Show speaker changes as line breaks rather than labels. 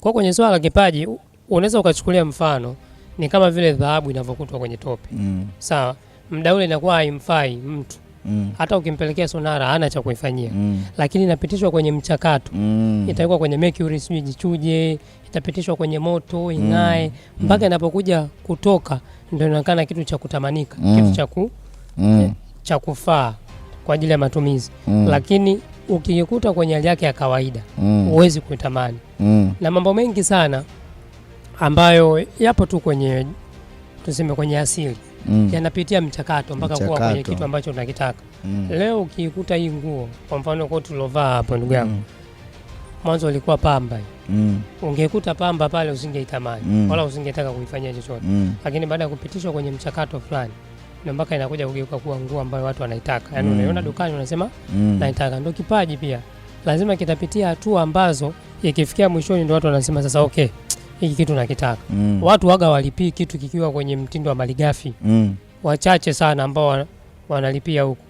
Kwa kwenye swala la kipaji unaweza ukachukulia mfano ni kama vile dhahabu inavyokutwa kwenye tope. Sawa, muda ule inakuwa haimfai mtu. Hata ukimpelekea sonara hana cha kuifanyia. Lakini inapitishwa kwenye mchakato. Itawekwa kwenye mercury sijui jichuje, itapitishwa kwenye moto ing'ae mpaka inapokuja kutoka ndio inaonekana kitu cha kutamanika, kitu cha kufaa kwa ajili ya matumizi. Lakini ukikuta kwenye hali yake ya kawaida huwezi kuitamani. Na mambo mengi sana ambayo yapo tu kwenye tuseme kwenye asili yanapitia mchakato mpaka kuwa kwenye kitu ambacho tunakitaka. Leo ukikuta hii nguo kwa mfano kwa tulovaa hapo ndugu yangu, mwanzo ilikuwa pamba. Ungekuta pamba pale usingeitamani wala usingetaka kuifanyia chochote. Lakini baada ya kupitishwa kwenye mchakato fulani ndio mpaka inakuja kugeuka kuwa nguo ambayo watu wanaitaka. Yaani unaiona dukani unasema naitaka. Ndio kipaji pia. Lazima kitapitia hatua ambazo ikifikia mwishoni ndio watu wanasema sasa okay, hiki kitu nakitaka. Watu waga walipii kitu kikiwa kwenye mtindo wa malighafi. Wachache sana ambao wanalipia huko.